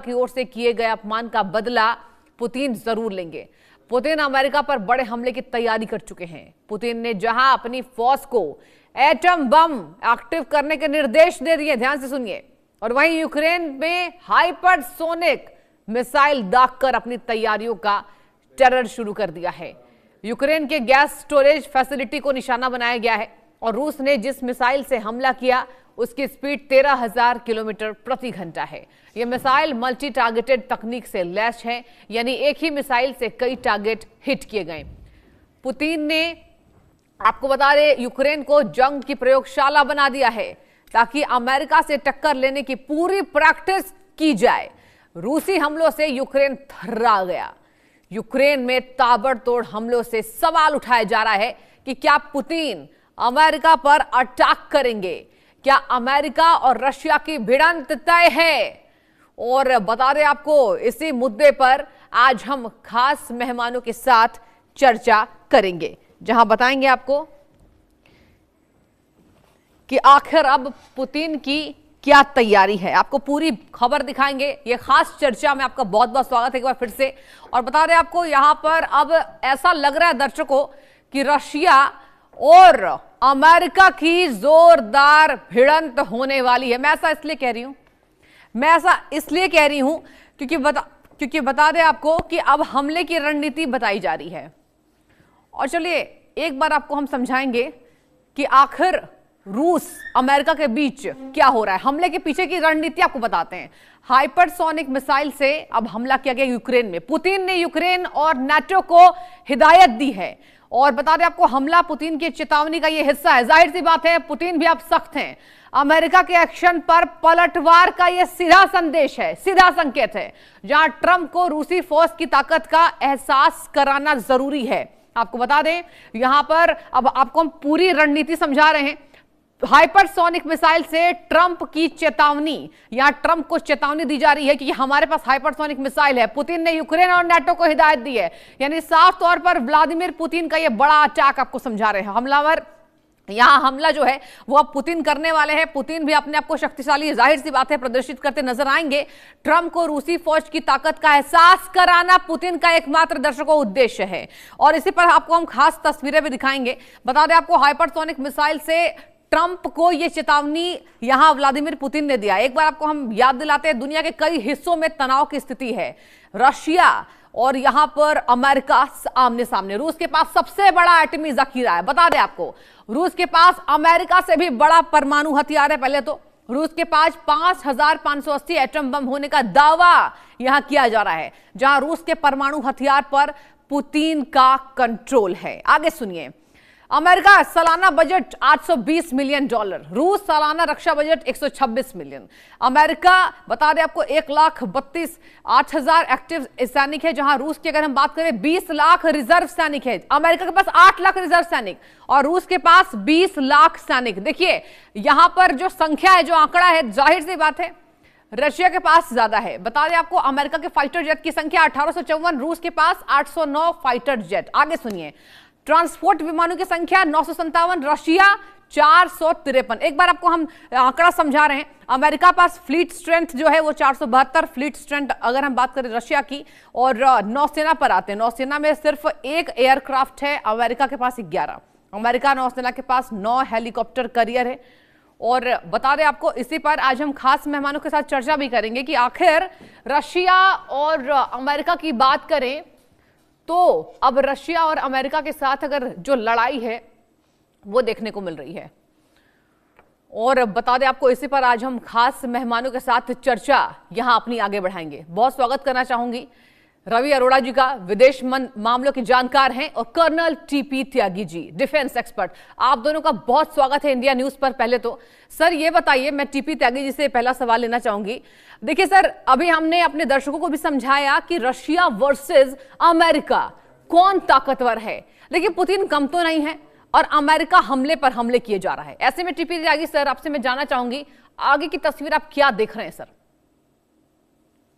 की ओर से किए गए अपमान का बदला पुतिन जरूर लेंगे। पुतिन अमेरिका पर बड़े हमले की तैयारी कर चुके हैं। पुतिन ने जहां अपनी फौज को एटम बम एक्टिव करने के निर्देश दे दिए, ध्यान से सुनिए, और वहीं यूक्रेन में हाइपरसोनिक मिसाइल दागकर अपनी तैयारियों का टेरर शुरू कर दिया है। यूक्रेन के गैस स्टोरेज फैसिलिटी को निशाना बनाया गया है और रूस ने जिस मिसाइल से हमला किया उसकी स्पीड 13,000 किलोमीटर प्रति घंटा है। यह मिसाइल मल्टी टारगेटेड तकनीक से लैस है, यानी एक ही मिसाइल से कई टारगेट हिट किए गए। पुतिन ने, आपको बता दें, यूक्रेन को जंग की प्रयोगशाला बना दिया है ताकि अमेरिका से टक्कर लेने की पूरी प्रैक्टिस की जाए। रूसी हमलों से यूक्रेन थर्रा गया। यूक्रेन में ताबड़तोड़ हमलों से सवाल उठाया जा रहा है कि क्या पुतिन अमेरिका पर अटैक करेंगे, क्या अमेरिका और रशिया की भिड़ंत तय है। और बता दें आपको, इसी मुद्दे पर आज हम खास मेहमानों के साथ चर्चा करेंगे, जहां बताएंगे आपको कि आखिर अब पुतिन की क्या तैयारी है। आपको पूरी खबर दिखाएंगे। ये खास चर्चा में आपका बहुत बहुत स्वागत है एक बार फिर से। और बता दें आपको, यहां पर अब ऐसा लग रहा है दर्शकों कि रशिया और अमेरिका की जोरदार भिड़ंत होने वाली है। मैं ऐसा इसलिए कह रही हूं क्योंकि बता दें आपको कि अब हमले की रणनीति बताई जा रही है। और चलिए एक बार आपको हम समझाएंगे कि आखिर रूस अमेरिका के बीच क्या हो रहा है। हमले के पीछे की रणनीति आपको बताते हैं। हाइपरसोनिक मिसाइल से अब हमला किया गया यूक्रेन में। पुतिन ने यूक्रेन और नाटो को हिदायत दी है और बता दें आपको, हमला पुतिन की चेतावनी का यह हिस्सा है। जाहिर सी बात है, पुतिन भी अब सख्त हैं। अमेरिका के एक्शन पर पलटवार का यह सीधा संदेश है, सीधा संकेत है, जहां ट्रंप को रूसी फौज की ताकत का एहसास कराना जरूरी है। आपको बता दें, यहां पर अब आपको हम पूरी रणनीति समझा रहे हैं। हाइपरसोनिक मिसाइल से ट्रंप की चेतावनी, यहां ट्रंप को चेतावनी दी जा रही है कि हमारे पास हाइपरसोनिक मिसाइल है। पुतिन ने यूक्रेन और नाटो को हिदायत दी है, यानी साफ तौर पर व्लादिमीर पुतिन का यह बड़ा अटैक आपको समझा रहे हैं। हमलावर, यहां हमला जो है वो अब पुतिन करने वाले हैं। पुतिन भी अपने आप को शक्तिशाली, जाहिर सी बात है, प्रदर्शित करते नजर आएंगे। ट्रंप को रूसी फौज की ताकत का एहसास कराना पुतिन का एकमात्र दर्शकों उद्देश्य है। और इसी पर आपको हम खास तस्वीरें भी दिखाएंगे। बता दें आपको, हाइपरसोनिक मिसाइल से ट्रंप को यह चेतावनी यहां व्लादिमीर पुतिन ने दिया। एक बार आपको हम याद दिलाते हैं, दुनिया के कई हिस्सों में तनाव की स्थिति है। रशिया और यहां पर अमेरिका आमने सामने। रूस के पास सबसे बड़ा एटमी जखीरा है। बता दें आपको, रूस के पास अमेरिका से भी बड़ा परमाणु हथियार है। पहले तो रूस के पास 5,580 एटम बम होने का दावा यहां किया जा रहा है, जहां रूस के परमाणु हथियार पर पुतिन का कंट्रोल है। आगे सुनिए। अमेरिका सालाना बजट $820 मिलियन, रूस सालाना रक्षा बजट 126 मिलियन। अमेरिका, बता दें आपको, 1,32,08,000 एक्टिव सैनिक है, जहां रूस की अगर हम बात करें 20 लाख रिजर्व सैनिक है। अमेरिका के पास 8 लाख रिजर्व सैनिक और रूस के पास 20 लाख सैनिक। देखिए यहां पर जो संख्या है, जो आंकड़ा है, जाहिर सी बात है रशिया के पास ज्यादा है। बता दें आपको, अमेरिका के फाइटर जेट की संख्या 1854, रूस के पास 809 फाइटर जेट। आगे सुनिए। ट्रांसपोर्ट विमानों की संख्या 957, रशिया 453। एक बार आपको हम आंकड़ा समझा रहे हैं। अमेरिका पास फ्लीट स्ट्रेंथ जो है वो 472 फ्लीट स्ट्रेंथ अगर हम बात करें रशिया की। और नौसेना पर आते हैं, नौसेना में सिर्फ एक एयरक्राफ्ट है, अमेरिका के पास 11। अमेरिका नौसेना के पास 9 हेलीकॉप्टर कैरियर है। और बता दें आपको, इसी पर आज हम खास मेहमानों के साथ चर्चा भी करेंगे कि आखिर रशिया और अमेरिका की बात करें तो अब रशिया और अमेरिका के साथ अगर जो लड़ाई है वो देखने को मिल रही है। और बता दें आपको, इसी पर आज हम खास मेहमानों के साथ चर्चा यहां अपनी आगे बढ़ाएंगे। बहुत स्वागत करना चाहूंगी रवि अरोड़ा जी का, विदेश मामलों के जानकार हैं, और colonel TP Tyagi ji, defence expert. आप दोनों का बहुत स्वागत है इंडिया न्यूज पर। पहले तो सर ये बताइए, मैं टीपी त्यागी जी से पहला सवाल लेना चाहूंगी। देखिए सर, अभी हमने अपने दर्शकों को भी समझाया कि रशिया वर्सेस अमेरिका कौन ताकतवर है, लेकिन पुतिन कम तो नहीं है और अमेरिका हमले पर हमले किए जा रहा है। ऐसे में टीपी त्यागी सर, आपसे मैं जानना चाहूंगी आगे की तस्वीर आप क्या देख रहे हैं सर?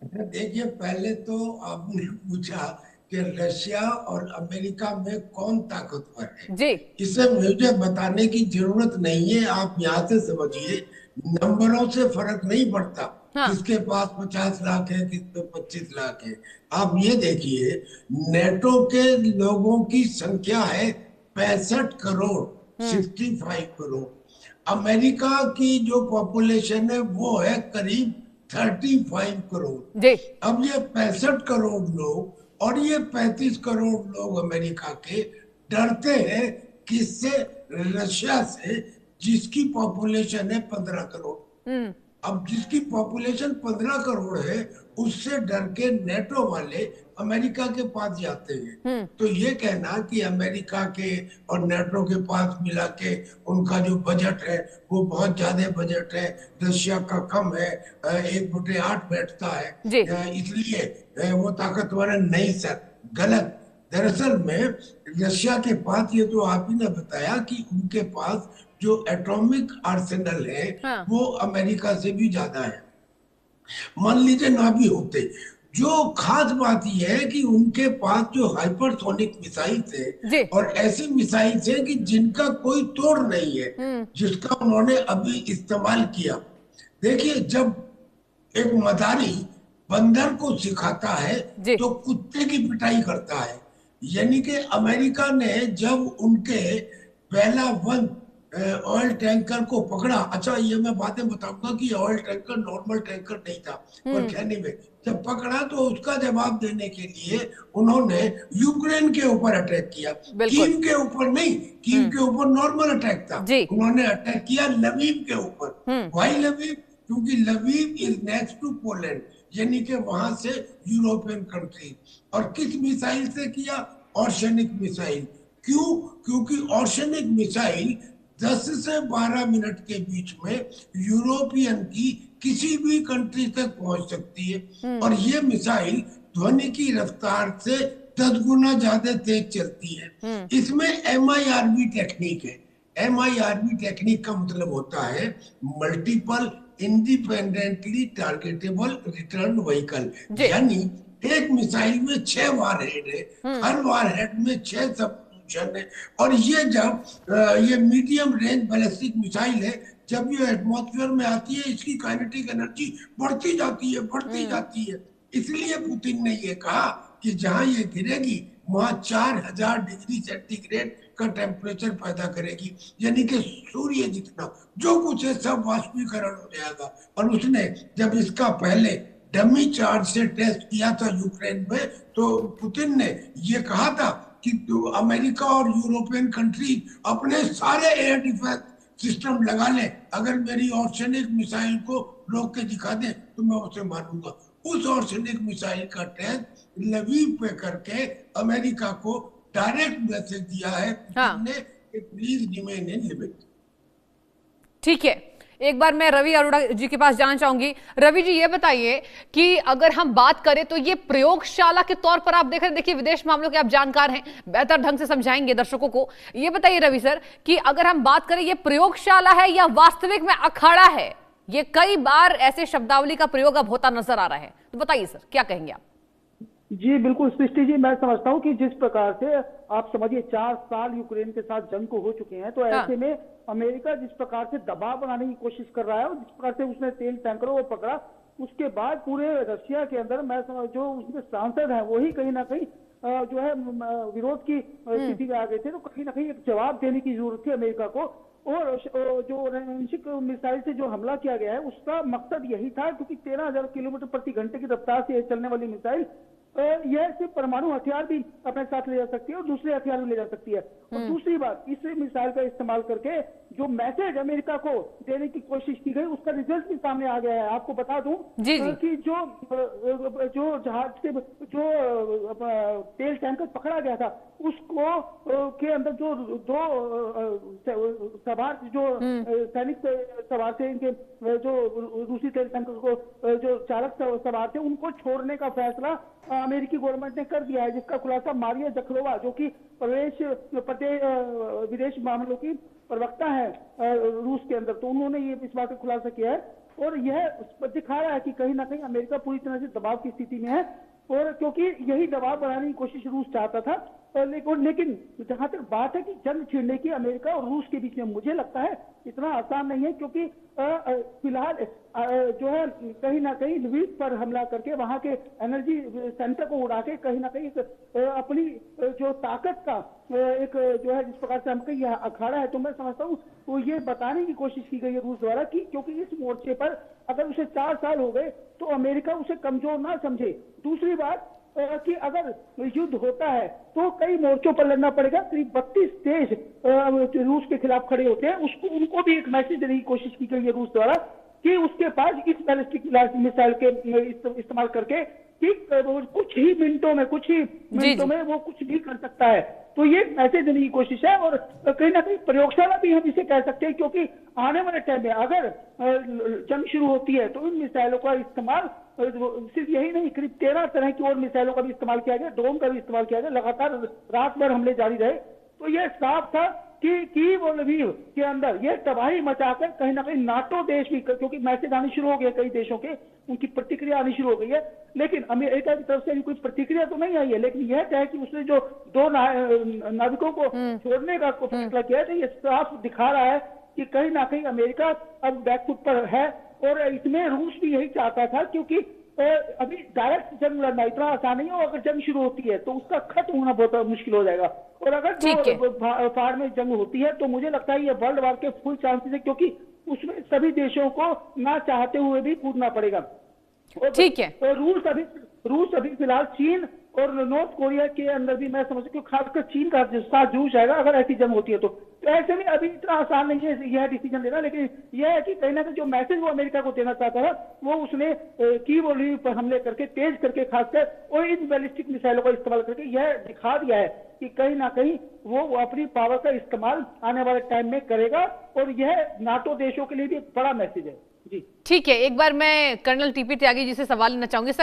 देखिए, पहले तो आपने पूछा कि रशिया और अमेरिका में कौन ताकतवर है जी। इसे मुझे बताने की जरूरत नहीं है, आप यहाँ से समझिए, नंबरों से फर्क नहीं पड़ता। हाँ। किसके पास 50 लाख है, किस पे 25 लाख है। आप ये देखिए, नेटो के लोगों की संख्या है 65 करोड़, 65 करोड़। अमेरिका की जो पॉपुलेशन है वो है करीब 35 करोड़। जी। अब ये 65 करोड़ लोग और ये 35 करोड़ लोग अमेरिका के डरते हैं किससे? रशिया से, जिसकी पॉपुलेशन है 15 करोड़। अब जिसकी पॉपुलेशन 15 करोड़ है, उससे डर के नेटो वाले अमेरिका के पास जाते हैं। तो ये कहना कि अमेरिका के और नेटो के पास मिला के उनका जो बजट है वो बहुत ज्यादा बजट है, रशिया का कम है, 1/8 बैठता है, इसलिए वो ताकतवर है, नहीं सर, गलत। दरअसल में रशिया के पास, ये तो आप ही ने बताया कि उनके पास जो एटॉमिक आर्सेनल है हाँ। वो अमेरिका से भी ज्यादा है। मान लीजिए ना भी होते, जो खास बात यह है कि उनके पास जो हाइपरसोनिक मिसाइल्स है और ऐसी मिसाइल्स है कि जिनका कोई तोड़ नहीं है, जिसका उन्होंने अभी इस्तेमाल किया। देखिए, जब एक मदारी बंदर को सिखाता है तो कुत्ते की पिटाई करता है। यानी कि अमेरिका ने जब उनके पहला वन ऑयल टैंकर को पकड़ा, अच्छा ये मैं बातें बताऊंगा कि ऑयल टैंकर नॉर्मल टैंकर नहीं था, पर कहने में जब पकड़ा तो उसका जवाब देने के लिए उन्होंने यूक्रेन के ऊपर अटैक किया, कीव के ऊपर नहीं, कीव के ऊपर नॉर्मल अटैक था, उन्होंने अटैक किया लवीव के ऊपर। Why Lviv? क्योंकि Lviv is next to Poland, यानी कि वहां से यूरोपियन कंट्री। और किस मिसाइल से किया? ऑर्शेनिक मिसाइल। क्यों? क्योंकि ऑर्शेनिक मिसाइल 10 से 12 मिनट के बीच में यूरोपियन की किसी भी कंट्री तक पहुंच सकती है, और ये मिसाइल ध्वनि की रफ्तार से 10 गुना ज्यादा तेज चलती है। इसमें MIRV टेक्निक है। MIRV टेक्निक का मतलब होता है multiple independently targetable return vehicle, यानी एक मिसाइल में 6 वारहेड है, हर वारहेड में 6 सब है। और ये जब ये मीडियम रेंज बैलिस्टिक मिसाइल है, जब ये एटमॉस्फेयर में आती है इसकी काइनेटिक एनर्जी बढ़ती जाती है, बढ़ती जाती है। इसलिए पुतिन ने ये कहा कि जहां ये गिरेगी वहां 4000 डिग्री सेंटीग्रेड का टेम्परेचर पैदा करेगी, यानी कि सूर्य जितना जो कुछ है सब वाष्पीकरण हो जाएगा। और उसने जब इसका पहले डमी चार्ज से टेस्ट किया था यूक्रेन में, तो पुतिन ने ये कहा था कि अमेरिका और यूरोपियन कंट्री अपने सारे एयर डिफेंस सिस्टम लगा ले, अगर मेरी ऑर्शेनिक मिसाइल को रोक के दिखा दे तो मैं उसे मानूंगा। उस ऑर्शेनिक मिसाइल का टेस्ट लवीव पे करके अमेरिका को डायरेक्ट मैसेज दिया है ने कि प्लीज रिमेन इन लिमिट। ठीक है, एक बार मैं रवि अरोड़ा जी के पास जाना चाहूंगी। रवि जी, ये बताइए कि अगर हम बात करें तो ये प्रयोगशाला के तौर पर आप देख रहे हैं, देखिए विदेश मामलों के आप जानकार हैं, बेहतर ढंग से समझाएंगे दर्शकों को। ये बताइए रवि सर कि अगर हम बात करें ये प्रयोगशाला है या वास्तविक में अखाड़ा है? ये कई बार ऐसे शब्दावली का प्रयोग अब होता नजर आ रहा है, तो बताइए सर क्या कहेंगे आप? जी बिल्कुल सृष्टि जी, मैं समझता हूं कि जिस प्रकार से आप समझिए 4 साल यूक्रेन के साथ जंग को हो चुके हैं, तो ऐसे में अमेरिका जिस प्रकार से दबाव बनाने की कोशिश कर रहा है और जिस प्रकार से उसने तेल टैंकरों को पकड़ा, उसके बाद पूरे रशिया के अंदर मैं समझ जो उसके सांसद हैं वही कहीं ना कहीं जो है विरोध की स्थिति में आ गए थे। तो कहीं ना कहीं एक जवाब देने की जरूरत थी अमेरिका को। और जो रणनीतिक मिसाइल से जो हमला किया गया है उसका मकसद यही था, क्योंकि 13,000 किलोमीटर प्रति घंटे की रफ्तार से चलने वाली मिसाइल यह सिर्फ परमाणु हथियार भी अपने साथ ले जा सकती है और दूसरे हथियार भी ले जा सकती है। और दूसरी बात, इस मिसाइल का इस्तेमाल करके जो मैसेज अमेरिका को देने की कोशिश की गई उसका रिजल्ट भी सामने आ गया है। आपको बता दूं कि जो जहाज से जो तेल टैंकर पकड़ा गया था उसको के अंदर जो 2 सवार जो सैनिक सवार थे, इनके जो रूसी तेल टैंकर को जो चालक सवार थे उनको छोड़ने का फैसला अमेरिकी गवर्नमेंट ने कर दिया है, जिसका खुलासा मारिया जखरोवा जो कि विदेश मामलों की प्रवक्ता है रूस के अंदर, तो उन्होंने ये इस बात का खुलासा किया है। और यह दिखा रहा है कि कहीं ना कहीं अमेरिका पूरी तरह से दबाव की स्थिति में है। और क्योंकि यही दबाव बनाने की कोशिश रूस चाहता था। लेकिन जहां तक बात है कि जंग छेड़ने की अमेरिका और रूस के बीच में, मुझे लगता है इतना आसान नहीं है, क्योंकि फिलहाल जो है कहीं ना कहीं लवीव पर हमला करके वहां के एनर्जी सेंटर को उड़ा के कहीं ना कहीं अपनी जो ताकत का एक जो है जिस प्रकार से हमको यह अखाड़ा है, तो मैं समझता हूँ वो ये बताने की कोशिश की गई है रूस द्वारा कि क्योंकि इस मोर्चे पर अगर उसे 4 साल हो गए तो अमेरिका उसे कमजोर ना समझे। दूसरी बात कि अगर युद्ध होता है तो कई मोर्चों पर लड़ना पड़ेगा। करीब 32 देश रूस के खिलाफ खड़े होते हैं। उसको उनको भी एक मैसेज देने की कोशिश की गई है रूस द्वारा कि उसके पास इस बैलिस्टिक मिसाइल के इस्तेमाल करके कि कुछ ही मिनटों में वो कुछ भी कर सकता है। तो ये मैसेज देने की कोशिश है और कहीं ना कहीं प्रयोगशाला भी हम इसे कह सकते हैं, क्योंकि आने वाले टाइम में अगर जंग शुरू होती है तो इन मिसाइलों का इस्तेमाल सिर्फ यही नहीं, करीब 13 तरह की और मिसाइलों का भी इस्तेमाल किया गया, ड्रोन का भी इस्तेमाल किया गया, लगातार रात भर हमले जारी रहे। तो यह साफ था कि कीव और लवीव के अंदर ये तबाही मचाकर कहीं ना कहीं नाटो देश भी, क्योंकि मैसेज आने शुरू हो गए कई देशों के, उनकी प्रतिक्रिया आनी शुरू हो गई है, लेकिन अमेरिका की तरफ से अभी कोई प्रतिक्रिया तो नहीं आई है। लेकिन यह तय कि उसने जो 2 नाविकों को छोड़ने का फैसला किया है, तो ये साफ दिखा रहा है कि कहीं ना कहीं अमेरिका अब बैकफुट पर है। और इसमें रूस भी यही चाहता था, क्योंकि अभी डायरेक्ट जंग लड़ना इतना आसान नहीं है, और अगर जंग शुरू होती है तो उसका खत्म होना बहुत मुश्किल हो जाएगा। और अगर फाड़ में जंग होती है तो मुझे लगता है ये वर्ल्ड वार के फुल चांसेस है, क्योंकि उसमें सभी देशों को ना चाहते हुए भी कूदना पड़ेगा। ठीक है। और रूस अभी फिलहाल चीन और नॉर्थ कोरिया के अंदर भी मैं समझता हूँ खासकर चीन का साथ जूझ जाएगा अगर ऐसी जंग होती है। तो ऐसे में अभी इतना आसान नहीं है यह डिसीजन लेना, लेकिन यह है कि कहीं ना कहीं जो मैसेज वो अमेरिका को देना चाहता है वो उसने कीव और लवीव पर हमले करके तेज करके खासकर और इन बैलिस्टिक मिसाइलों का इस्तेमाल करके यह दिखा दिया है कि कहीं ना कहीं वो अपनी पावर का इस्तेमाल आने वाले टाइम में करेगा। और यह नाटो देशों के लिए भी एक बड़ा मैसेज है। जी ठीक है, एक बार मैं कर्नल टीपी त्यागी जी से सवाल लेना चाहूंगी।